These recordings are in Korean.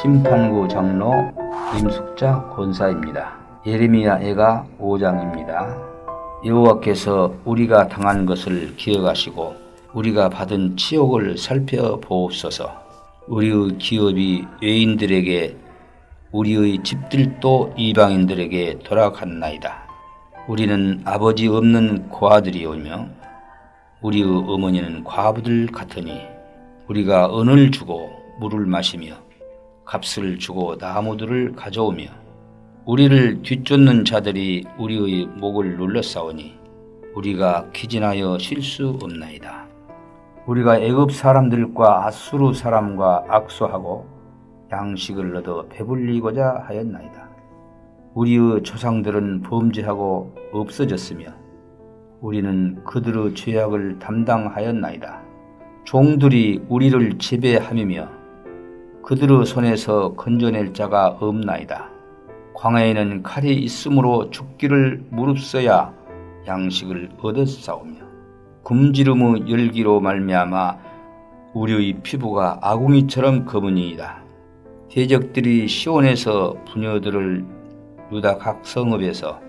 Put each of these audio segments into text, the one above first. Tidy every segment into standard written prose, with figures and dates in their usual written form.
심판구 장로 임숙자 권사입니다. 예레미야애가 5장입니다. 여호와께서 우리가 당한 것을 기억하시고 우리가 받은 치욕을 살펴보옵소서. 우리의 기업이 외인들에게 우리의 집들도 이방인들에게 돌아갔나이다. 우리는 아버지 없는 고아들이오며 우리의 어머니는 과부들 같으니 우리가 은을 주고 물을 마시며 값을 주고 나무들을 가져오며 우리를 뒤쫓는 자들이 우리의 목을 눌러싸우니 우리가 기진하여 쉴 수 없나이다. 우리가 애굽 사람들과 아수르 사람과 악수하고 양식을 얻어 배불리고자 하였나이다. 우리의 조상들은 범죄하고 없어졌으며 우리는 그들의 죄악을 담당하였나이다. 종들이 우리를 지배하며 그들의 손에서 건져낼 자가 없나이다. 광야에는 칼이 있으므로 죽기를 무릅써야 양식을 얻었사오며 굶주림의 열기로 말미암아 우리의 피부가 아궁이처럼 검으니이다. 대적들이 시온에서 부녀들을 유다 각 성읍에서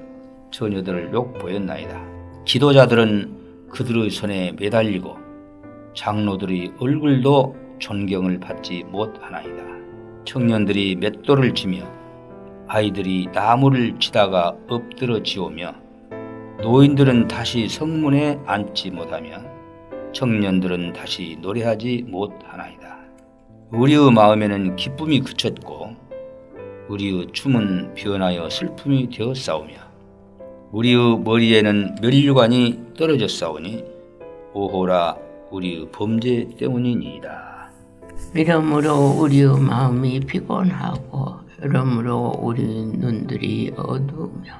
처녀들을 욕보였나이다. 지도자들은 그들의 손에 매달리고 장로들의 얼굴도 존경을 받지 못하나이다. 청년들이 맷돌을 치며 아이들이 나무를 치다가 엎드러 지오며 노인들은 다시 성문에 앉지 못하며 청년들은 다시 노래하지 못하나이다. 우리의 마음에는 기쁨이 그쳤고 우리의 춤은 변하여 슬픔이 되었사오며 우리의 머리에는 면류관이 떨어졌사오니 오호라 우리의 범죄 때문이니이다. 이러므로 우리의 마음이 피곤하고 이러므로 우리 눈들이 어두우며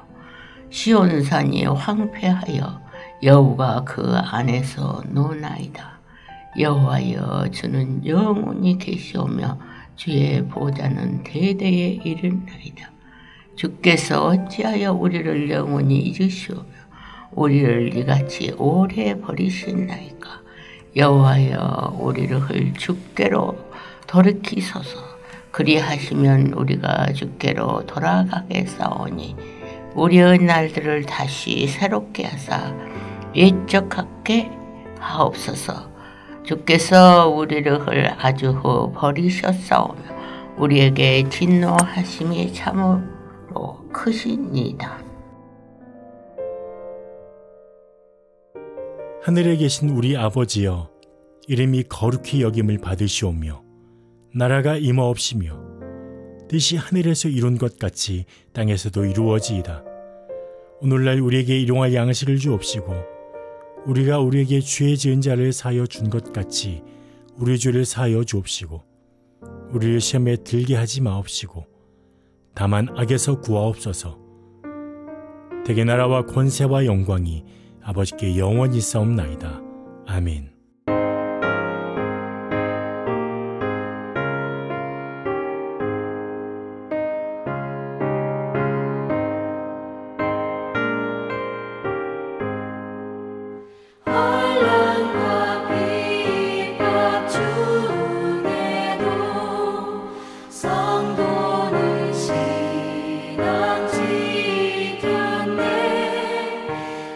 시온산이 황폐하여 여호가 그 안에서 노나이다. 여호와여 주는 영원히 계시오며 주의 보좌는 대대에 이르나이다. 주께서 어찌하여 우리를 영원히 잊으시오며 우리를 이같이 오래 버리시나이까. 여호와여 우리를 주께로 돌이키소서. 그리하시면 우리가 주께로 돌아가겠사오니 우리의 날들을 다시 새롭게 하사 옛적하게 하옵소서. 주께서 우리를 아주 버리셨사오며 우리에게 진노하심이 참으로 크시니이다. 하늘에 계신 우리 아버지여, 이름이 거룩히 여김을 받으시오며 나라가 임하옵시며 뜻이 하늘에서 이룬 것 같이 땅에서도 이루어지이다. 오늘날 우리에게 일용할 양식을 주옵시고 우리가 우리에게 죄 지은 자를 사하여 준 것 같이 우리 죄를 사하여 주옵시고 우리를 시험에 들게 하지 마옵시고 다만 악에서 구하옵소서. 대개 나라와 권세와 영광이 아버지께 영원히 싸움나이다. 아멘.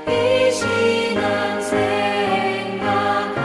이 신앙 생각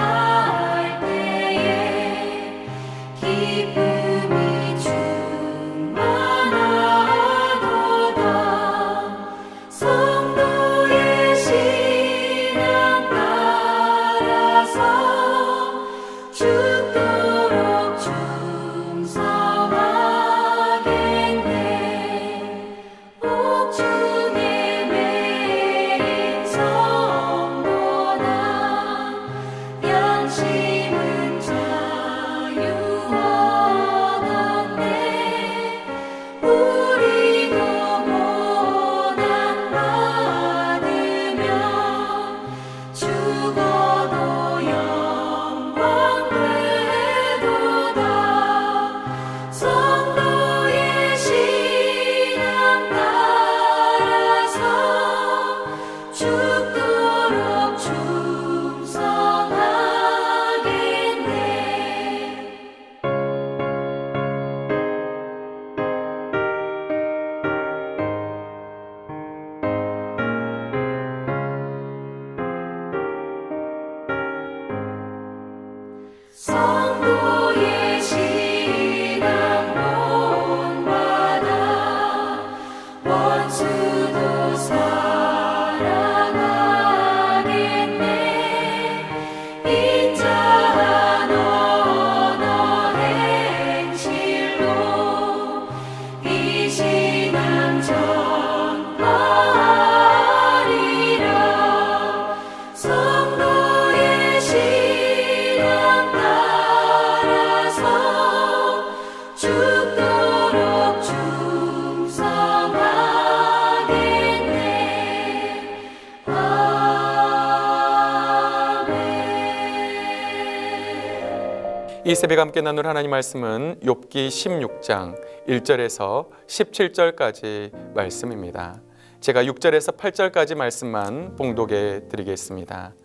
이 새벽 함께 나눌 하나님 말씀은 욥기 16장 1절에서 17절까지 말씀입니다. 제가 6절에서 8절까지 말씀만 봉독해 드리겠습니다.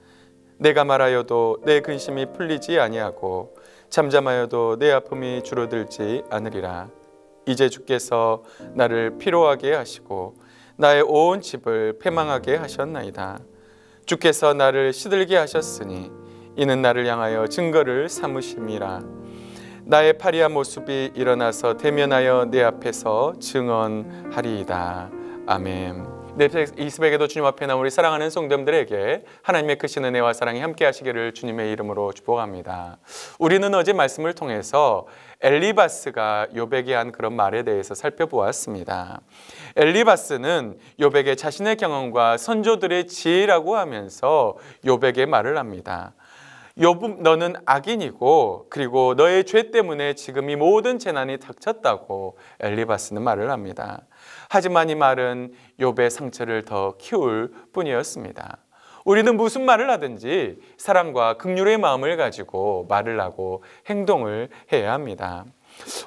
내가 말하여도 내 근심이 풀리지 아니하고 잠잠하여도 내 아픔이 줄어들지 않으리라. 이제 주께서 나를 피로하게 하시고 나의 온 집을 패망하게 하셨나이다. 주께서 나를 시들게 하셨으니 이는 나를 향하여 증거를 삼으심이라. 나의 파리한 모습이 일어나서 대면하여 내 앞에서 증언하리이다. 아멘. 이 새벽에도 주님 앞에 나온 우리 사랑하는 성도들에게 하나님의 크신 은혜와 사랑이 함께 하시기를 주님의 이름으로 축복합니다. 우리는 어제 말씀을 통해서 엘리바스가 욥에게 한 그런 말에 대해서 살펴보았습니다. 엘리바스는 욥에게 자신의 경험과 선조들의 지혜라고 하면서 욥에게 말을 합니다. 욥, 너는 악인이고 그리고 너의 죄 때문에 지금 이 모든 재난이 닥쳤다고 엘리바스는 말을 합니다. 하지만 이 말은 욥의 상처를 더 키울 뿐이었습니다. 우리는 무슨 말을 하든지 사랑과 긍휼의 마음을 가지고 말을 하고 행동을 해야 합니다.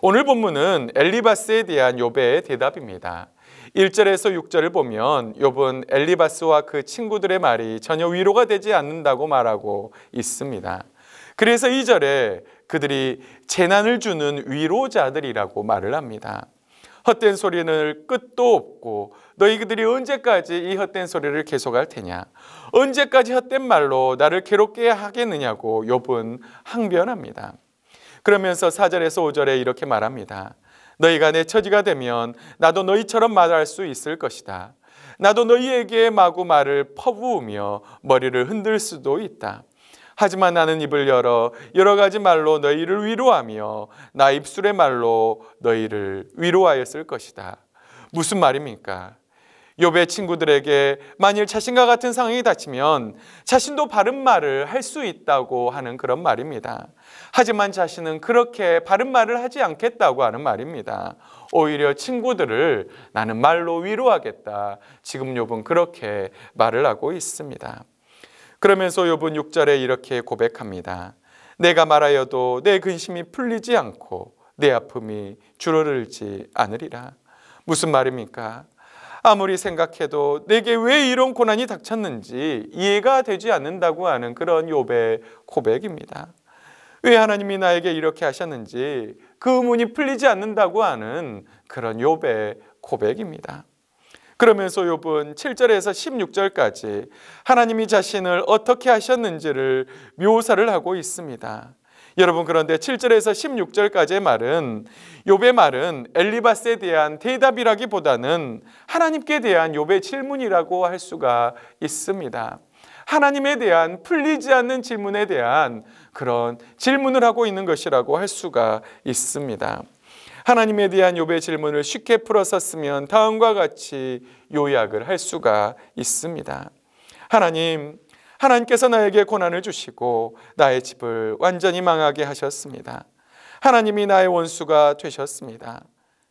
오늘 본문은 엘리바스에 대한 욥의 대답입니다. 1절에서 6절을 보면 욥은 엘리바스와 그 친구들의 말이 전혀 위로가 되지 않는다고 말하고 있습니다. 그래서 2절에 그들이 재난을 주는 위로자들이라고 말을 합니다. 헛된 소리는 끝도 없고 너희들이 언제까지 이 헛된 소리를 계속할 테냐? 언제까지 헛된 말로 나를 괴롭게 하겠느냐고 욥은 항변합니다. 그러면서 4절에서 5절에 이렇게 말합니다. 너희가 내 처지가 되면 나도 너희처럼 말할 수 있을 것이다. 나도 너희에게 마구 말을 퍼부으며 머리를 흔들 수도 있다. 하지만 나는 입을 열어 여러 가지 말로 너희를 위로하며 나 입술의 말로 너희를 위로하였을 것이다. 무슨 말입니까? 욥의 친구들에게 만일 자신과 같은 상황이 닥치면 자신도 바른 말을 할 수 있다고 하는 그런 말입니다. 하지만 자신은 그렇게 바른 말을 하지 않겠다고 하는 말입니다. 오히려 친구들을 나는 말로 위로하겠다. 지금 욥은 그렇게 말을 하고 있습니다. 그러면서 욥은 6절에 이렇게 고백합니다. 내가 말하여도 내 근심이 풀리지 않고 내 아픔이 줄어들지 않으리라. 무슨 말입니까? 아무리 생각해도 내게 왜 이런 고난이 닥쳤는지 이해가 되지 않는다고 하는 그런 욥의 고백입니다. 왜 하나님이 나에게 이렇게 하셨는지 그 의문이 풀리지 않는다고 하는 그런 욥의 고백입니다. 그러면서 욥은 7절에서 16절까지 하나님이 자신을 어떻게 하셨는지를 묘사를 하고 있습니다. 여러분, 그런데 7절에서 16절까지의 말은, 욥의 말은 엘리바스에 대한 대답이라기보다는 하나님께 대한 욥의 질문이라고 할 수가 있습니다. 하나님에 대한 풀리지 않는 질문에 대한 그런 질문을 하고 있는 것이라고 할 수가 있습니다. 하나님에 대한 욥의 질문을 쉽게 풀어서 쓰면 다음과 같이 요약을 할 수가 있습니다. 하나님께서 나에게 고난을 주시고 나의 집을 완전히 망하게 하셨습니다. 하나님이 나의 원수가 되셨습니다.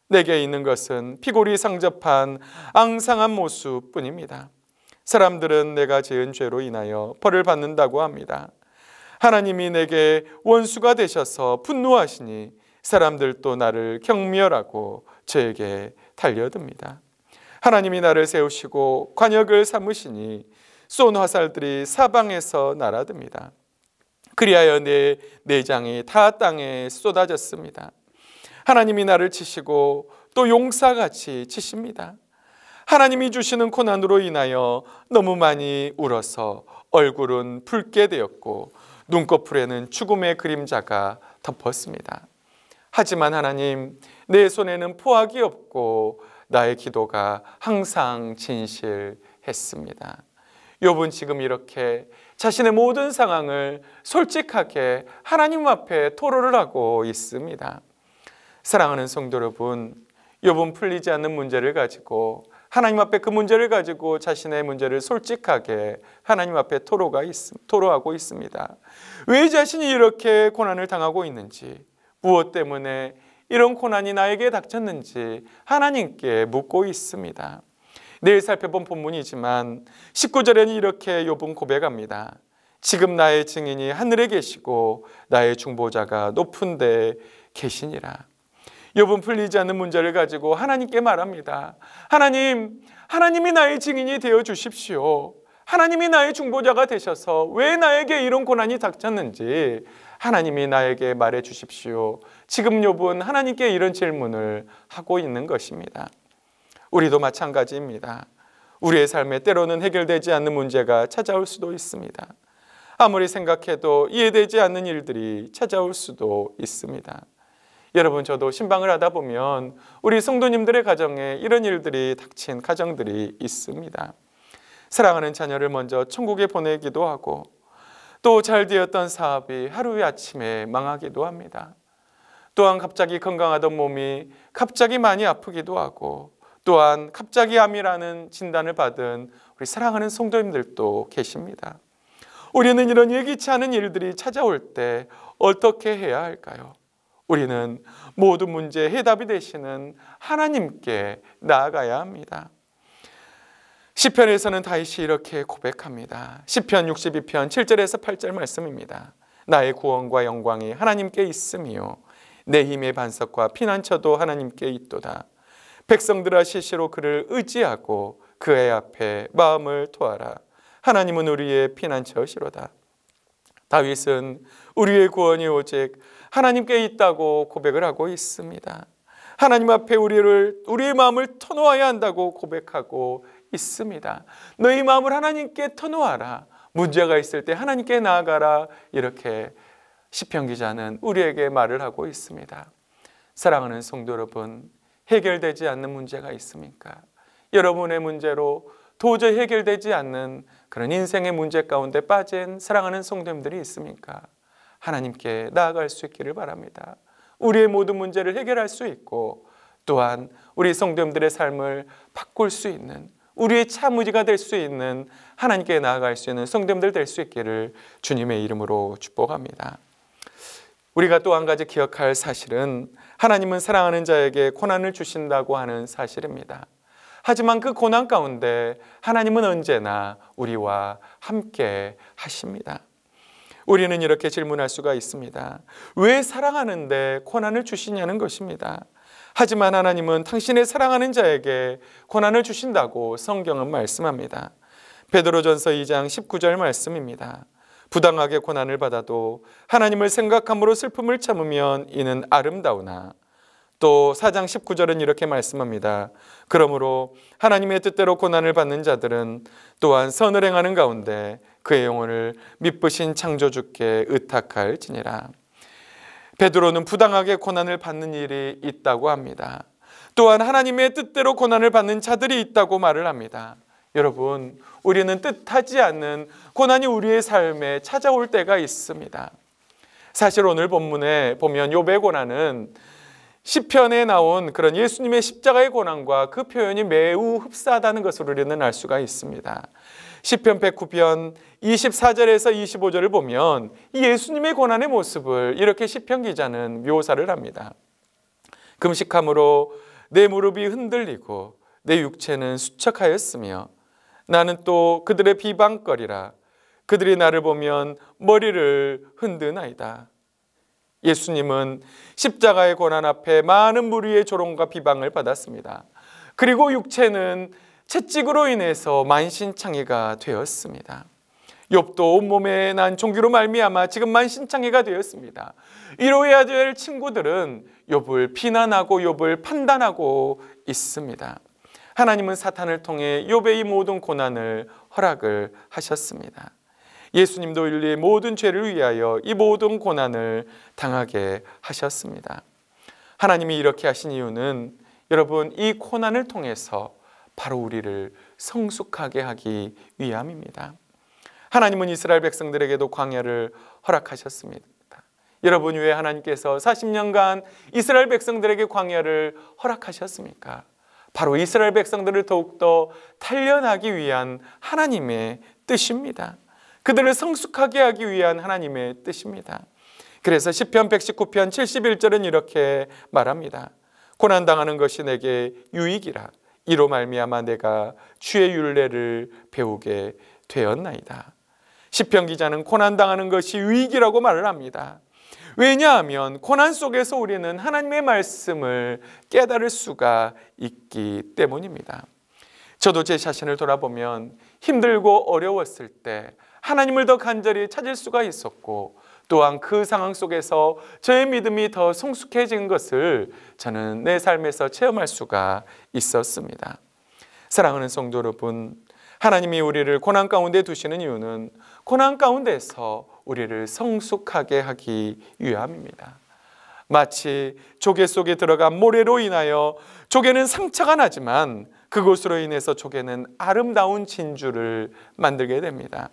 내게 있는 것은 피골이 상접한 앙상한 모습뿐입니다. 사람들은 내가 지은 죄로 인하여 벌을 받는다고 합니다. 하나님이 내게 원수가 되셔서 분노하시니 사람들도 나를 경멸하고 저에게 달려듭니다. 하나님이 나를 세우시고 관역을 삼으시니 쏜 화살들이 사방에서 날아듭니다. 그리하여 내 내장이 다 땅에 쏟아졌습니다. 하나님이 나를 치시고 또 용사같이 치십니다. 하나님이 주시는 고난으로 인하여 너무 많이 울어서 얼굴은 붉게 되었고 눈꺼풀에는 죽음의 그림자가 덮었습니다. 하지만 하나님, 내 손에는 포악이 없고 나의 기도가 항상 진실했습니다. 욥은 지금 이렇게 자신의 모든 상황을 솔직하게 하나님 앞에 토로를 하고 있습니다. 사랑하는 성도 여러분, 욥은 풀리지 않는 문제를 가지고 하나님 앞에 그 문제를 가지고 자신의 문제를 솔직하게 하나님 앞에 토로하고 있습니다. 왜 자신이 이렇게 고난을 당하고 있는지, 무엇 때문에 이런 고난이 나에게 닥쳤는지 하나님께 묻고 있습니다. 내일 살펴본 본문이지만 19절에는 이렇게 욥은 고백합니다. 지금 나의 증인이 하늘에 계시고 나의 중보자가 높은 데 계시니라. 욥은 풀리지 않는 문제를 가지고 하나님께 말합니다. 하나님이 나의 증인이 되어 주십시오. 하나님이 나의 중보자가 되셔서 왜 나에게 이런 고난이 닥쳤는지 하나님이 나에게 말해 주십시오. 지금 욥은 하나님께 이런 질문을 하고 있는 것입니다. 우리도 마찬가지입니다. 우리의 삶에 때로는 해결되지 않는 문제가 찾아올 수도 있습니다. 아무리 생각해도 이해되지 않는 일들이 찾아올 수도 있습니다. 여러분, 저도 신방을 하다 보면 우리 성도님들의 가정에 이런 일들이 닥친 가정들이 있습니다. 사랑하는 자녀를 먼저 천국에 보내기도 하고 또 잘 되었던 사업이 하루의 아침에 망하기도 합니다. 또한 갑자기 건강하던 몸이 갑자기 많이 아프기도 하고 또한 갑자기 암이라는 진단을 받은 우리 사랑하는 성도님들도 계십니다. 우리는 이런 예기치 않은 일들이 찾아올 때 어떻게 해야 할까요? 우리는 모든 문제의 해답이 되시는 하나님께 나아가야 합니다. 시편에서는 다윗이 이렇게 고백합니다. 시편 62편 7절에서 8절 말씀입니다. 나의 구원과 영광이 하나님께 있으며 내 힘의 반석과 피난처도 하나님께 있도다. 백성들아 시시로 그를 의지하고 그의 앞에 마음을 토하라. 하나님은 우리의 피난처시로다. 다윗은 우리의 구원이 오직 하나님께 있다고 고백을 하고 있습니다. 하나님 앞에 우리의 마음을 터놓아야 한다고 고백하고 있습니다. 너희 마음을 하나님께 터놓아라. 문제가 있을 때 하나님께 나아가라. 이렇게 시편 기자는 우리에게 말을 하고 있습니다. 사랑하는 성도 여러분, 해결되지 않는 문제가 있습니까? 여러분의 문제로 도저히 해결되지 않는 그런 인생의 문제 가운데 빠진 사랑하는 성도님들이 있습니까? 하나님께 나아갈 수 있기를 바랍니다. 우리의 모든 문제를 해결할 수 있고 또한 우리 성도님들의 삶을 바꿀 수 있는 우리의 참의지가 될 수 있는 하나님께 나아갈 수 있는 성도님들 될 수 있기를 주님의 이름으로 축복합니다. 우리가 또 한 가지 기억할 사실은 하나님은 사랑하는 자에게 고난을 주신다고 하는 사실입니다. 하지만 그 고난 가운데 하나님은 언제나 우리와 함께 하십니다. 우리는 이렇게 질문할 수가 있습니다. 왜 사랑하는데 고난을 주시냐는 것입니다. 하지만 하나님은 당신의 사랑하는 자에게 고난을 주신다고 성경은 말씀합니다. 베드로전서 2장 19절 말씀입니다. 부당하게 고난을 받아도 하나님을 생각함으로 슬픔을 참으면 이는 아름다우나 또 4장 19절은 이렇게 말씀합니다. 그러므로 하나님의 뜻대로 고난을 받는 자들은 또한 선을 행하는 가운데 그의 영혼을 미쁘신 창조주께 의탁할지니라. 베드로는 부당하게 고난을 받는 일이 있다고 합니다. 또한 하나님의 뜻대로 고난을 받는 자들이 있다고 말을 합니다. 여러분, 우리는 뜻하지 않는 고난이 우리의 삶에 찾아올 때가 있습니다. 사실 오늘 본문에 보면 욥의 고난은 시편에 나온 그런 예수님의 십자가의 고난과 그 표현이 매우 흡사하다는 것을 우리는 알 수가 있습니다. 시편 109편 24절에서 25절을 보면 이 예수님의 고난의 모습을 이렇게 시편 기자는 묘사를 합니다. 금식함으로 내 무릎이 흔들리고 내 육체는 수척하였으며 나는 또 그들의 비방거리라. 그들이 나를 보면 머리를 흔드나이다. 예수님은 십자가의 고난 앞에 많은 무리의 조롱과 비방을 받았습니다. 그리고 육체는 채찍으로 인해서 만신창이가 되었습니다. 욥도 온몸에 난 종기로 말미암아 지금 만신창이가 되었습니다. 이로해야 될 친구들은 욥을 비난하고 욥을 판단하고 있습니다. 하나님은 사탄을 통해 욥의 이 모든 고난을 허락을 하셨습니다. 예수님도 인류의 모든 죄를 위하여 이 모든 고난을 당하게 하셨습니다. 하나님이 이렇게 하신 이유는 여러분, 이 고난을 통해서 바로 우리를 성숙하게 하기 위함입니다. 하나님은 이스라엘 백성들에게도 광야를 허락하셨습니다. 여러분, 왜 하나님께서 40년간 이스라엘 백성들에게 광야를 허락하셨습니까? 바로 이스라엘 백성들을 더욱더 단련하기 위한 하나님의 뜻입니다. 그들을 성숙하게 하기 위한 하나님의 뜻입니다. 그래서 시편 119편 71절은 이렇게 말합니다. 고난당하는 것이 내게 유익이라. 이로 말미암아 내가 주의 율례를 배우게 되었나이다. 시편 기자는 고난당하는 것이 위기라고 말을 합니다. 왜냐하면 고난 속에서 우리는 하나님의 말씀을 깨달을 수가 있기 때문입니다. 저도 제 자신을 돌아보면 힘들고 어려웠을 때 하나님을 더 간절히 찾을 수가 있었고, 또한 그 상황 속에서 저의 믿음이 더 성숙해진 것을 저는 내 삶에서 체험할 수가 있었습니다. 사랑하는 성도 여러분, 하나님이 우리를 고난 가운데 두시는 이유는 고난 가운데서 우리를 성숙하게 하기 위함입니다. 마치 조개 속에 들어간 모래로 인하여 조개는 상처가 나지만 그것으로 인해서 조개는 아름다운 진주를 만들게 됩니다.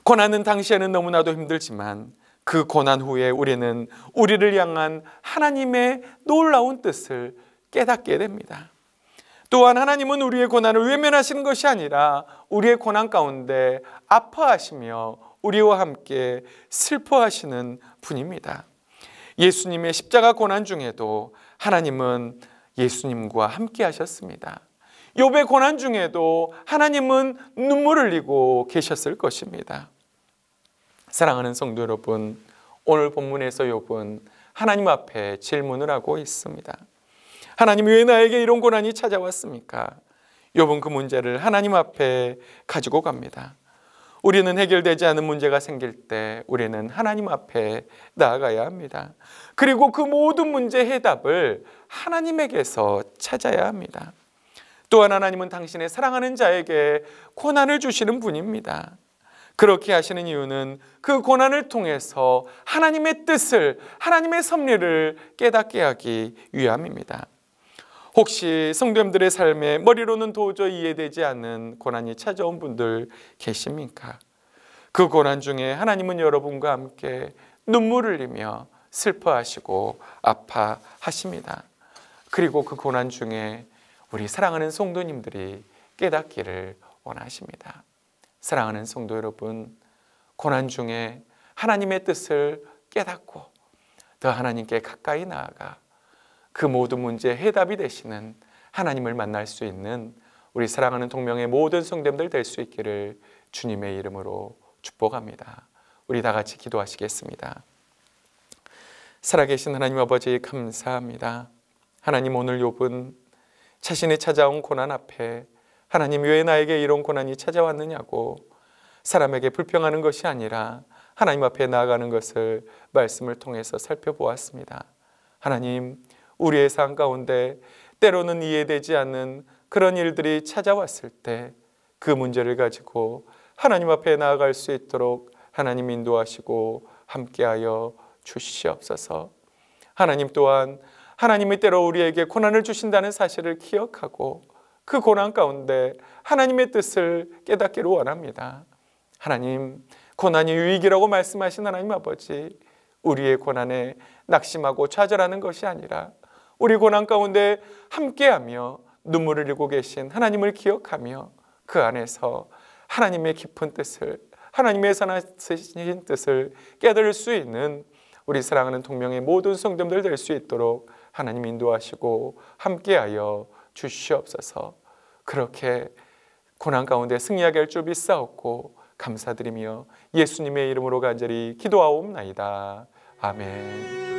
고난은 당시에는 너무나도 힘들지만 그 고난 후에 우리는 우리를 향한 하나님의 놀라운 뜻을 깨닫게 됩니다. 또한 하나님은 우리의 고난을 외면하시는 것이 아니라 우리의 고난 가운데 아파하시며 우리와 함께 슬퍼하시는 분입니다. 예수님의 십자가 고난 중에도 하나님은 예수님과 함께 하셨습니다. 욥의 고난 중에도 하나님은 눈물을 흘리고 계셨을 것입니다. 사랑하는 성도 여러분, 오늘 본문에서 욥은 하나님 앞에 질문을 하고 있습니다. 하나님, 왜 나에게 이런 고난이 찾아왔습니까? 욥은 그 문제를 하나님 앞에 가지고 갑니다. 우리는 해결되지 않은 문제가 생길 때 우리는 하나님 앞에 나아가야 합니다. 그리고 그 모든 문제 해답을 하나님에게서 찾아야 합니다. 또한 하나님은 당신의 사랑하는 자에게 고난을 주시는 분입니다. 그렇게 하시는 이유는 그 고난을 통해서 하나님의 뜻을, 하나님의 섭리를 깨닫게 하기 위함입니다. 혹시 성도님들의 삶에 머리로는 도저히 이해되지 않는 고난이 찾아온 분들 계십니까? 그 고난 중에 하나님은 여러분과 함께 눈물을 흘리며 슬퍼하시고 아파하십니다. 그리고 그 고난 중에 우리 사랑하는 성도님들이 깨닫기를 원하십니다. 사랑하는 성도 여러분, 고난 중에 하나님의 뜻을 깨닫고 더 하나님께 가까이 나아가 그 모든 문제의 해답이 되시는 하나님을 만날 수 있는 우리 사랑하는 동명의 모든 성도님들 될 수 있기를 주님의 이름으로 축복합니다. 우리 다 같이 기도하시겠습니다. 살아계신 하나님 아버지, 감사합니다. 하나님, 오늘 욥은 자신이 찾아온 고난 앞에 하나님, 왜 나에게 이런 고난이 찾아왔느냐고 사람에게 불평하는 것이 아니라 하나님 앞에 나아가는 것을 말씀을 통해서 살펴보았습니다. 하나님, 우리의 삶 가운데 때로는 이해되지 않는 그런 일들이 찾아왔을 때 그 문제를 가지고 하나님 앞에 나아갈 수 있도록 하나님 인도하시고 함께하여 주시옵소서. 하나님 또한 하나님이 때로 우리에게 고난을 주신다는 사실을 기억하고 그 고난 가운데 하나님의 뜻을 깨닫기를 원합니다. 하나님, 고난이 위기라고 말씀하신 하나님 아버지, 우리의 고난에 낙심하고 좌절하는 것이 아니라 우리 고난 가운데 함께하며 눈물을 흘리고 계신 하나님을 기억하며 그 안에서 하나님의 깊은 뜻을, 하나님의 선하신 뜻을 깨달을 수 있는 우리 사랑하는 동명의 모든 성도들 될 수 있도록 하나님 인도하시고 함께하여 주시옵소서. 그렇게 고난 가운데 승리하게 할 줄 믿사옵고 감사드리며 예수님의 이름으로 간절히 기도하옵나이다. 아멘.